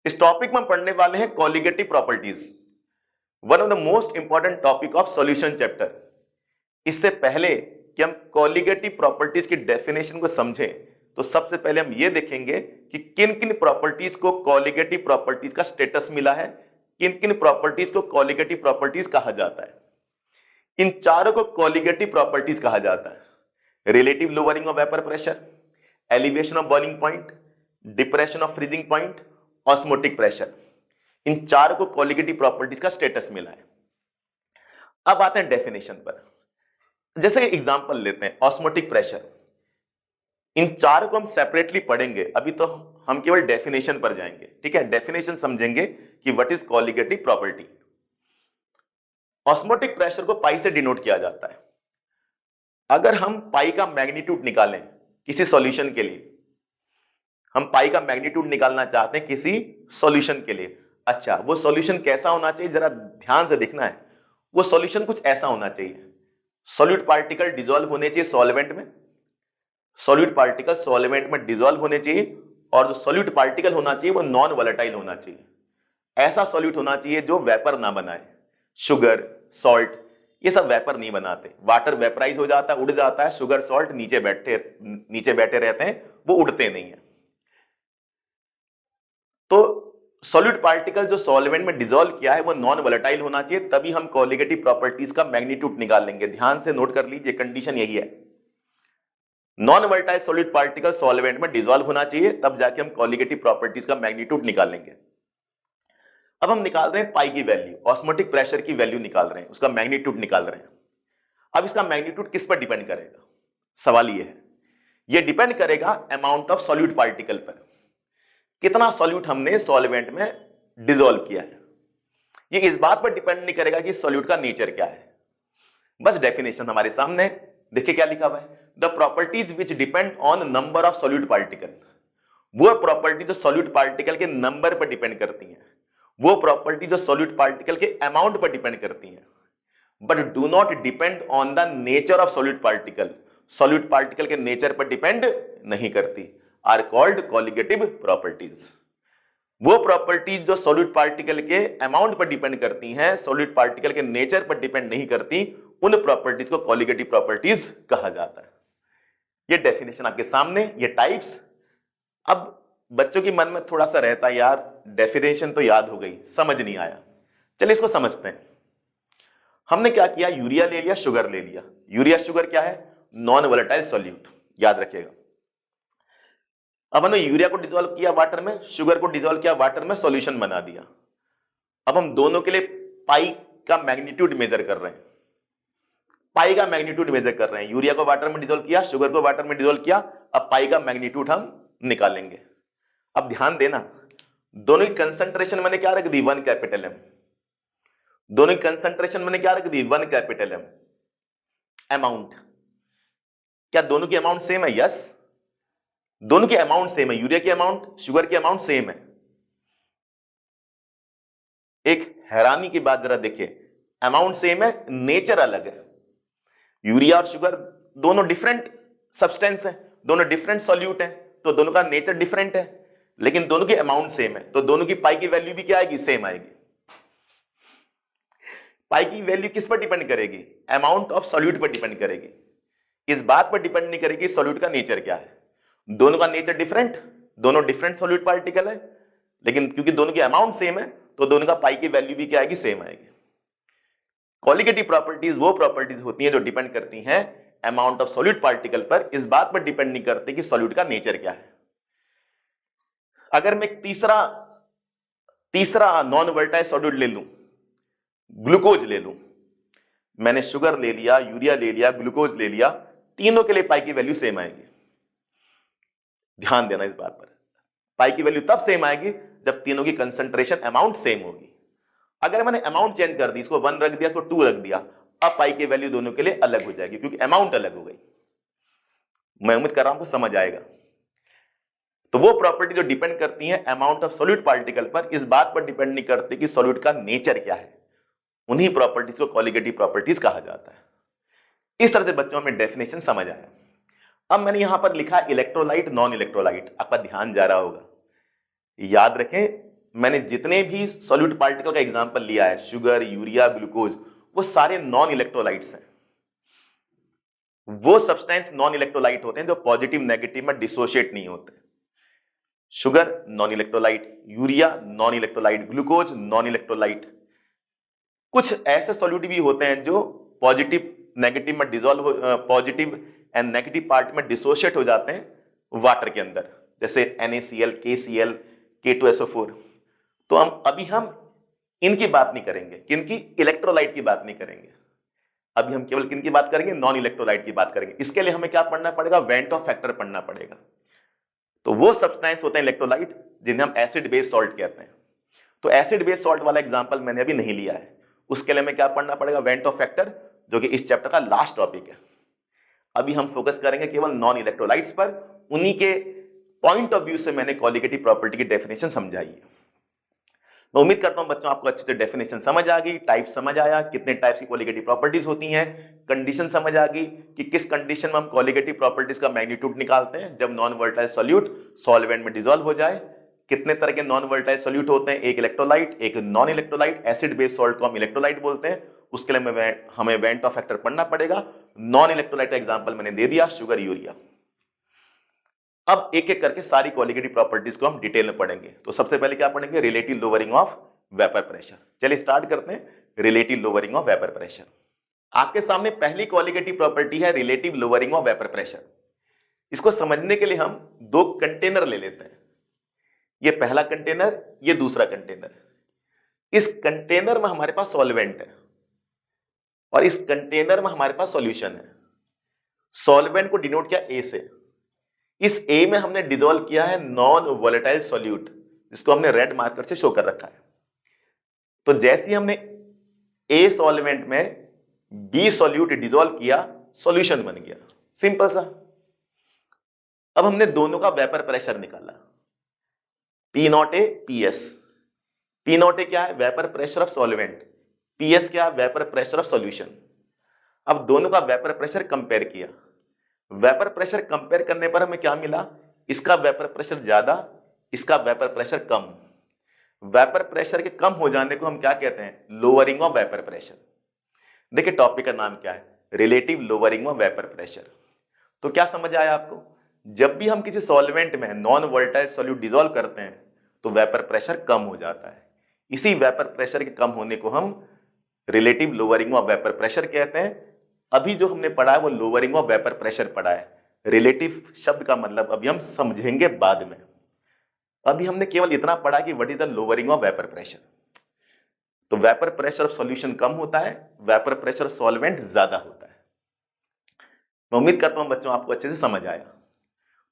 इस टॉपिक में हम पढ़ने वाले हैं colligative properties, one of the most important topic of solution chapter. इससे पहले कि हम कॉलिगेटिव प्रॉपर्टीज की डेफिनेशन को समझें तो सबसे पहले हम ये देखेंगे कि किन किन प्रॉपर्टीज को कॉलिगेटिव प्रॉपर्टीज का स्टेटस मिला है, किन किन प्रॉपर्टीज को कॉलिगेटिव प्रॉपर्टीज कहा जाता है। इन चारों को कॉलिगेटिव प्रॉपर्टीज कहा जाता है। Relative lowering of vapour pressure, elevation of boiling point, depression of freezing point, osmotic pressure, इन चारों को कॉलिगेटिव प्रॉपर्टीज का स्टेटस मिला है। अब आते हैं डेफिनेशन पर। जैसे एग्जांपल लेते हैं ऑस्मोटिक प्रेशर। इन चारों को हम सेपरेटली पढ़ेंगे, अभी तो हम केवल डेफिनेशन पर जाएंगे। ठीक है, डेफिनेशन समझेंगे कि what is colligative property. Osmotic pressure को पाई से डिनोट किया जाता है। अगर हम पाई का मैग्नीट्यूड निकालें किसी सॉल्यूशन के लिए, हम पाई का मैग्नीट्यूड निकालना चाहते हैं किसी सॉल्यूशन के लिए, अच्छा वो सॉल्यूशन कैसा होना चाहिए, जरा ध्यान से देखना है। वो सॉल्यूशन कुछ ऐसा होना चाहिए, सॉल्यूट पार्टिकल डिसॉल्व होने चाहिए सॉल्वेंट में, सॉल्यूट पार्टिकल सॉल्वेंट में डिसॉल्व होने चाहिए, और जो सॉल्यूट पार्टिकल होना चाहिए वो नॉन वोलेटाइल होना चाहिए। ऐसा सॉल्यूट होना चाहिए जो वेपर ना बनाए। शुगर, सॉल्ट, ये सब वेपर नहीं बनाते। वाटर वेपराइज हो जाता है, उड़ जाता है, शुगर सॉल्ट नीचे बैठे रहते हैं, वो उड़ते नहीं है। तो सॉल्यूट पार्टिकल जो सॉल्वेंट में डिसॉल्व किया है वो नॉन वोलेटाइल होना चाहिए, तभी हम कॉलिगेटिव प्रॉपर्टीज का मैग्नीट्यूड निकाल लेंगे। ध्यान से नोट कर लीजिए, कंडीशन यही है। Non volatile solid particle solvent में डिसॉल्व होना चाहिए, तब जाके हम कॉलिगेटिव प्रॉपर्टीज का मैग्नीट्यूड निकालेंगे। अब हम निकाल रहे हैं पाई की वैल्यू, ऑस्मोटिक प्रेशर की वैल्यू निकाल रहे हैं, उसका मैग्नीट्यूड निकाल रहे हैं। अब इसका मैग्नीट्यूड किस पर डिपेंड करेगा, सवाल ये है। ये डिपेंड करेगा अमाउंट ऑफ सॉल्यूट पार्टिकल पर, कितना सॉल्यूट हमने सॉल्वेंट में डिसॉल्व किया है। ये इस बात पर डिपेंड नहीं करेगा कि सॉल्यूट का नेचर क्या है। बस डेफिनेशन हमारे सामने देखिए क्या लिखा हुआ है। The properties which depend on number of solute particle, वो प्रॉपर्टी जो सॉल्यूट पार्टिकल के नंबर पर डिपेंड करती है, वो प्रॉपर्टी जो सॉल्यूट पार्टिकल के अमाउंट पर डिपेंड करती है, but do not depend on the nature of solute particle, solute particle के नेचर पर डिपेंड नहीं करती, आर कॉल्ड कॉलिगेटिव प्रॉपर्टीज। वो प्रॉपर्टीज जो सॉल्यूट पार्टिकल के अमाउंट पर डिपेंड करती हैं, सॉल्यूट पार्टिकल के नेचर पर डिपेंड नहीं करती, उन प्रॉपर्टीज को कॉलिगेटिव प्रॉपर्टीज कहा जाता है। ये डेफिनेशन आपके सामने, ये टाइप्स। अब बच्चों के मन में थोड़ा सा रहता है, यार डेफिनेशन तो याद हो गई, समझ नहीं आया। चलिए इसको समझते हैं। हमने क्या किया, यूरिया ले लिया, शुगर ले लिया। यूरिया शुगर क्या है, नॉन वोलेटाइल सॉल्यूट, याद रखिएगा। अब हमने यूरिया को डिसॉल्व किया वाटर में, शुगर को डिसॉल्व किया वाटर में, सॉल्यूशन बना दिया। अब हम दोनों के लिए पाई का मैग्नीट्यूड मेजर कर रहे हैं, पाई का मैग्नीट्यूड मेजर कर रहे हैं। यूरिया को वाटर में डिसॉल्व किया, शुगर को वाटर में डिसॉल्व किया, अब पाई का मैग्नीट्यूड हम निकालेंगे। अब ध्यान देना, दोनों की कंसंट्रेशन मैंने क्या रख दी, 1 कैपिटल एम। दोनों की कंसंट्रेशन मैंने क्या रख दी, 1 कैपिटल एम। अमाउंट, क्या दोनों की अमाउंट सेम है? यस, दोनों की अमाउंट सेम है। यूरिया की अमाउंट, शुगर की अमाउंट सेम है। एक हैरानी की बात जरा देखिए, अमाउंट सेम है, नेचर अलग है। यूरिया और शुगर दोनों डिफरेंट सब्सटेंस है, दोनों डिफरेंट सॉल्यूट है, तो दोनों का नेचर डिफरेंट है, लेकिन दोनों की अमाउंट सेम है, तो दोनों की पाई की वैल्यू भी क्या आएगी, सेम आएगी। पाई की वैल्यू किस पर डिपेंड करेगी, अमाउंट ऑफ सॉल्यूट पर डिपेंड करेगी, इस बात पर डिपेंड नहीं करेगी सॉल्यूट का नेचर क्या है। दोनों का नेचर डिफरेंट, दोनों डिफरेंट सॉल्यूट पार्टिकल है, लेकिन क्योंकि दोनों की अमाउंट सेम है तो दोनों का पाई की वैल्यू भी क्या आएगी, सेम आएगी। कॉलिगेटिव प्रॉपर्टीज वो प्रॉपर्टीज होती हैं जो डिपेंड करती हैं अमाउंट ऑफ सॉल्यूट पार्टिकल पर, इस बात पर डिपेंड नहीं करते कि सॉल्यूट का नेचर क्या है। अगर मैं तीसरा नॉन वोलेटाइल सॉल्यूट ले लूं, ग्लूकोज ले लूं, मैंने शुगर ले लिया, यूरिया ले लिया, ग्लूकोज ले लिया, तीनों के लिए पाई की वैल्यू सेम आएगी। ध्यान देना इस बात पर, पाई की वैल्यू तब सेम आएगी जब तीनों की कंसंट्रेशन अमाउंट सेम होगी। अगर मैंने अमाउंट चेंज कर दी, इसको 1 रख दिया, इसको 2 रख दिया, अब पाई की वैल्यू दोनों के लिए अलग हो जाएगी, क्योंकि अमाउंट अलग हो गई। मैं उम्मीद कर रहा हूं आपको समझ आएगा। तो वो प्रॉपर्टी जो डिपेंड करती है अमाउंट ऑफ सॉल्यूट पार्टिकल पर, इस बात पर डिपेंड नहीं करती कि सॉल्यूट का नेचर क्या है, उन्हीं प्रॉपर्टीज को कॉलिगेटिव प्रॉपर्टीज कहा जाता है। इस तरह से बच्चों में डेफिनेशन समझ आया। अब मैंने यहां पर लिखा इलेक्ट्रोलाइट, नॉन इलेक्ट्रोलाइट, आपका ध्यान जा रहा होगा। याद रखें, मैंने जितने भी सॉल्यूट पार्टिकल का एग्जांपल लिया है, शुगर, यूरिया, ग्लूकोज, वो सारे नॉन इलेक्ट्रोलाइट्स हैं। वो सब्सटेंस नॉन इलेक्ट्रोलाइट होते हैं जो पॉजिटिव नेगेटिव में डिसोशिएट नहीं होते। Sugar non electrolyte, urea non electrolyte, glucose non electrolyte. कुछ ऐसे सॉल्यूट भी होते हैं जो पॉजिटिव नेगेटिव में dissolve, positive and negative part में डिसोशिएट हो जाते हैं वाटर के अंदर, जैसे NaCl, KCl, K2SO4। तो हम इनकी बात नहीं करेंगे, किनकी? इलेक्ट्रोलाइट की बात नहीं करेंगे। अभी हम केवल किनकी बात करेंगे? नॉन इलेक्ट्रोलाइट की बात करेंगे। इसके लिए हमें क्या पढ़ना पड़ेगा? वेंट ऑफ फैक्टर पढ़ना पड़ेगा। तो वो सब्सटेंस होते हैं इलेक्ट्रोलाइट जिन्हें हम एसिड बेस सॉल्ट कहते हैं। तो एसिड बेस सॉल्ट वाला एग्जांपल मैंने अभी नहीं लिया है, उसके लिए हमें क्या पढ़ना पड़ेगा? वेंट ऑफ फैक्टर, जो कि इस चैप्टर का लास्ट टॉपिक है। अभी हम फोकस करेंगे केवल नॉन इलेक्ट्रोलाइट्स पर। उन्हीं के पॉइंट ऑफ व्यू से मैंने कोलिगेटिव प्रॉपर्टी की डेफिनेशन समझाई है। मैं उम्मीद करता हूं बच्चों आपको अच्छे से डेफिनेशन समझ आ गई, टाइप समझ आया, कितने टाइप्स की कोलिगेटिव प्रॉपर्टीज होती हैं, कंडीशन समझ आ गई कि किस कंडीशन में हम कोलिगेटिव प्रॉपर्टीज का मैग्नीट्यूड निकालते हैं जब नॉन वोलेटाइल सॉल्यूट सॉल्वेंट में डिसॉल्व हो जाए। कितने तरह के नॉन वोलेटाइल सॉल्यूट होते हैं? एक इलेक्ट्रोलाइट, एक non electrolyte. Acid base salt को हम इलेक्ट्रोलाइट बोलते हैं। उसके लिए हमें वेंट ऑफ फैक्टर पढ़ना पड़ेगा। नॉन इलेक्ट्रोलाइट का एग्जांपल मैंने दे दिया, शुगर, यूरिया। अब एक एक करके सारी कोलिगेटिव प्रॉपर्टीज को हम डिटेल में पढ़ेंगे। तो सबसे पहले क्या पढ़ेंगे? Relative lowering of vapour pressure. चलिए स्टार्ट करते हैं। Relative lowering of vapour pressure. आपके सामने पहली कोलिगेटिव प्रॉपर्टी है relative lowering of vapour pressure. इसको समझने के लिए हम दो कंटेनर ले लेते हैं। ये पहला कंटेनर, ये दूसरा कंटेनर। इस कंटेनर में हमारे पास सॉल्वेंट है और इस कंटेनर में हमारे पास सॉल्यूशन है। सॉल्वेंट को डिनोट किया ए से। इस ए में हमने डिसॉल्व किया है नॉन वोलेटाइल सॉल्यूट, जिसको हमने रेड मार्कर से शो कर रखा है। तो जैसे ही हमने ए सॉल्वेंट में बी सॉल्यूट डिसॉल्व किया, सॉल्यूशन बन गया। सिंपल सा। अब हमने दोनों का वेपर प्रेशर निकाला, P0A, PS। P0A क्या है? Vapour pressure of solvent. PS क्या है? Vapour pressure of solution. अब दोनों का वेपर प्रेशर कंपेयर किया। वेपर प्रेशर कंपेयर करने पर हमें क्या मिला? इसका वेपर प्रेशर ज्यादा, इसका वेपर प्रेशर कम। वेपर प्रेशर के कम हो जाने को हम क्या कहते हैं? Lowering of vapour pressure. देखिए टॉपिक का नाम क्या है? Relative lowering of vapour pressure. तो क्या समझ आया आपको? जब भी हम किसी सॉल्वेंट में नॉन वोलेटाइल सॉल्यूट डिसॉल्व करते हैं तो वेपर प्रेशर कम हो जाता है। इसी वेपर प्रेशर के कम होने को हम relative lowering of vapour pressure कहते हैं। अभी जो हमने पढ़ा है वो लोअरिंग ऑफ वेपर प्रेशर पढ़ा है। रिलेटिव शब्द का मतलब अभी हम समझेंगे बाद में। अभी हमने केवल इतना पढ़ा कि what is the lowering of vapour pressure. तो वेपर प्रेशर ऑफ सॉल्यूशन कम होता है, वेपर प्रेशर सॉल्वेंट ज्यादा होता है। मैं उम्मीद करता हूं बच्चों आपको अच्छे से समझ आया।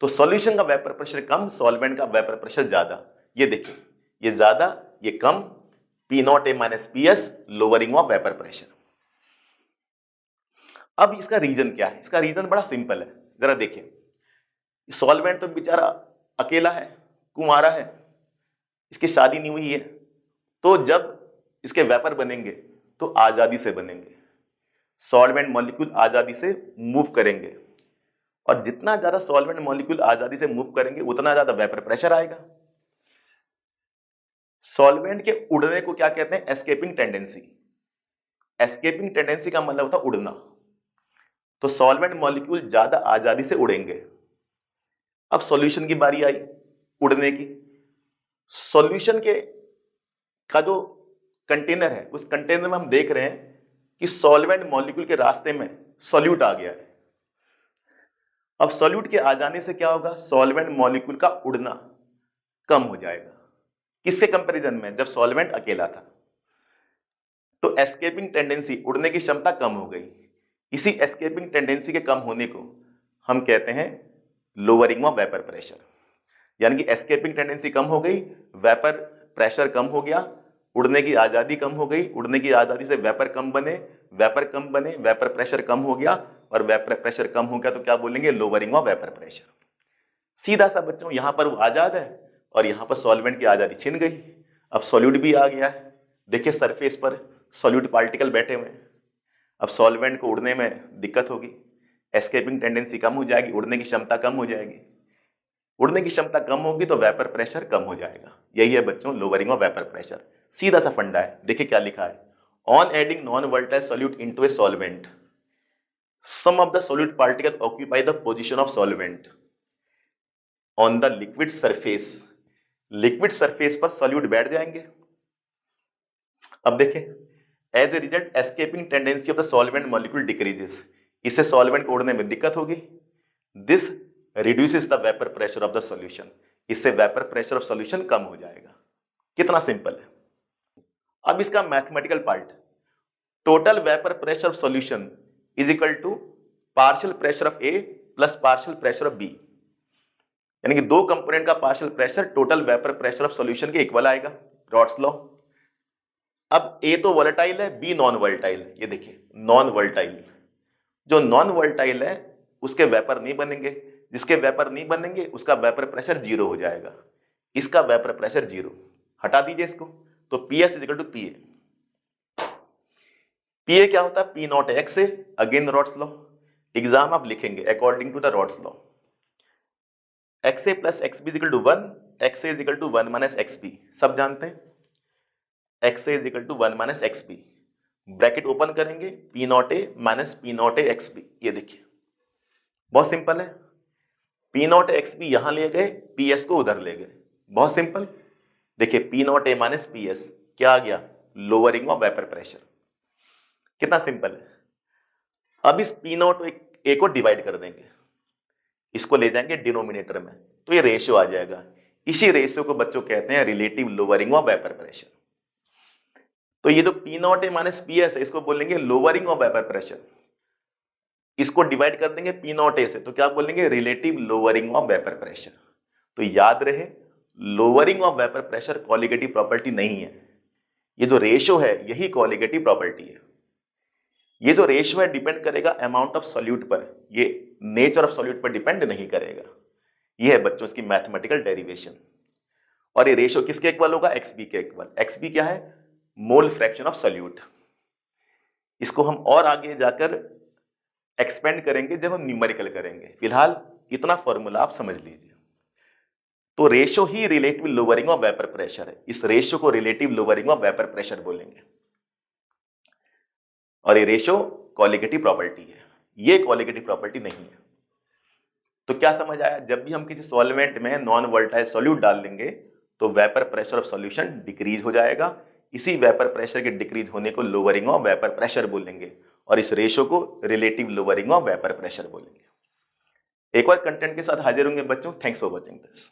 तो सॉल्यूशन का वेपर प्रेशर कम, सॉल्वेंट का वेपर प्रेशर ज्यादा। ये देखिए, ये ज्यादा, ये कम। P0A minus PS, lowering of vapour pressure. अब इसका रीजन क्या है? इसका रीजन बड़ा सिंपल है, जरा देखिए। सॉल्वेंट तो बेचारा अकेला है, कुंवारा है, इसकी शादी नहीं हुई है। तो जब इसके वेपर बनेंगे तो आजादी से बनेंगे। सॉल्वेंट मॉलिक्यूल आजादी से मूव करेंगे और जितना ज्यादा सॉल्वेंट मॉलिक्यूल आजादी से मूव करेंगे उतना ज्यादा वेपर प्रेशर आएगा। सॉल्वेंट के उड़ने को क्या कहते हैं? Escaping tendency. एस्केपिंग टेंडेंसी का मतलब होता है उड़ना। तो सॉल्वेंट मॉलिक्यूल ज्यादा आजादी से उड़ेंगे। अब सॉल्यूशन की बारी आई उड़ने की। सॉल्यूशन के का जो कंटेनर है, उस कंटेनर में हम देख रहे हैं कि सॉल्वेंट मॉलिक्यूल के रास्ते में सॉल्यूट आ गया है। अब सॉल्यूट के आ जाने से क्या होगा? सॉल्वेंट मॉलिक्यूल का उड़ना कम हो जाएगा। किसके कंपैरिजन में? जब सॉल्वेंट अकेला था। तो एस्केपिंग टेंडेंसी, उड़ने की क्षमता कम हो गई। इसी एस्केपिंग टेंडेंसी के कम होने को हम कहते हैं लोअरिंग ऑफ वेपर प्रेशर। यानी कि एस्केपिंग टेंडेंसी कम हो गई, वेपर प्रेशर कम हो गया, उड़ने की आजादी कम हो गई। उड़ने की आजादी से वेपर कम बने, वेपर कम बने, वेपर प्रेशर कम हो गया और वेपर प्रेशर कम हो गया तो क्या बोलेंगे? Lowering of vapour pressure. सीधा सा बच्चों, यहां पर वो आजाद है और यहां पर सॉल्वेंट की आजादी छिन गई। अब सॉल्यूट भी आ गया है। देखिए सरफेस पर सॉल्यूट पार्टिकल बैठे हुए हैं। अब सॉल्वेंट को उड़ने में दिक्कत होगी, एस्केपिंग टेंडेंसी कम हो जाएगी, उड़ने की क्षमता कम हो जाएगी। उड़ने की क्षमता कम होगी तो वेपर प्रेशर कम हो जाएगा। यही है बच्चों लोअरिंग ऑफ वेपर प्रेशर। सीधा सा फंडा है। देखिए क्या लिखा है, on adding non volatile solute into a solvent some of the solute particle occupy the position of solvent on the liquid surface। Liquid surface पर सॉल्यूट बैठ जाएंगे। अब देखें, as a result escaping tendency of the solvent molecule decreases, इससे solvent को उड़ने में दिक्कत होगी। This reduces the vapour pressure of the solution, इससे वेपर प्रेशर ऑफ सॉल्यूशन कम हो जाएगा। कितना सिंपल है। अब इसका mathematical part, total vapour pressure of solution is equal to partial pressure of A plus partial pressure of B, यानी कि दो कंपोनेंट का partial pressure total vapour pressure of solution के इक्वल आएगा, रॉड्स लॉ। अब ए तो वोलेटाइल है, B non volatile. ये देखिए नॉन वोलेटाइल, जो नॉन वोलेटाइल है उसके वेपर नहीं बनेंगे, जिसके वेपर नहीं बनेंगे उसका वेपर प्रेशर जीरो हो जाएगा, इसका वेपर प्रेशर जीरो। हटा दीजिए इसको, तो P S equal to P A. P A क्या होता है, P not X A, again Raoult's law. Exam आप लिखेंगे according to the Raoult's law, X A plus X B is equal to 1, X A is equal to 1 minus X B, सब जानते हैं। X A is equal to 1 minus X B, bracket open करेंगे, P not A minus P not A X B. ये देखिए बहुत simple है, P not A X B यहां ले गए, पी एस को उधर ले गए, बहुत सिंपल। देखिए P not A minus P S क्या आ गया, लोअरिंग ऑफ वेपर प्रेशर। कितना सिंपल है। अब इस पी नॉट ए को डिवाइड कर देंगे, इसको ले जाएंगे डिनोमिनेटर में, तो ये रेशियो आ जाएगा। इसी रेशियो को बच्चों कहते हैं relative lowering of vapour pressure. तो ये जो P not A minus P S है इसको बोलेंगे लोअरिंग ऑफ वेपर प्रेशर, इसको डिवाइड कर देंगे पी नॉट ए से, तो क्या बोलेंगे, relative lowering of vapour pressure. तो याद रहे lowering of vapour pressure colligative property नहीं है, ये जो रेशियो है यही कॉलिगेटिव प्रॉपर्टी है। ये जो रेशियो है डिपेंड करेगा अमाउंट ऑफ सॉल्यूट पर, ये नेचर ऑफ सॉल्यूट पर डिपेंड नहीं करेगा। ये है बच्चों इसकी मैथमेटिकल डेरिवेशन। और ये रेशियो किसके इक्वल होगा, एक्स बी के इक्वल। एक्स बी क्या है, मोल फ्रैक्शन ऑफ सॉल्यूट। इसको हम और आगे जाकर एक्सपेंड करेंगे जब हम न्यूमेरिकल करेंगे, फिलहाल इतना फॉर्मूला आप समझ लीजिए। तो ratio he relative lowering of vapour pressure है, इस रेशियो को relative lowering of vapour pressure बोलेंगे। और ये रेशियो कॉलिगेटिव प्रॉपर्टी है, ये कॉलिगेटिव प्रॉपर्टी नहीं है। तो क्या समझ आया, जब भी हम किसी सॉल्वेंट में नॉन वोलेटाइल सॉल्यूट डाल देंगे तो vapour pressure of solution decrease हो जाएगा, इसी वेपर प्रेशर के डिक्रीज होने को लोअरिंग ऑफ वेपर प्रेशर बोलेंगे, और इस रेशियो को relative lowering of vapour pressure बोलेंगे। एक और कंटेंट के साथ हाजिर होंगे बच्चों, थैंक्स फॉर वॉचिंग दिस।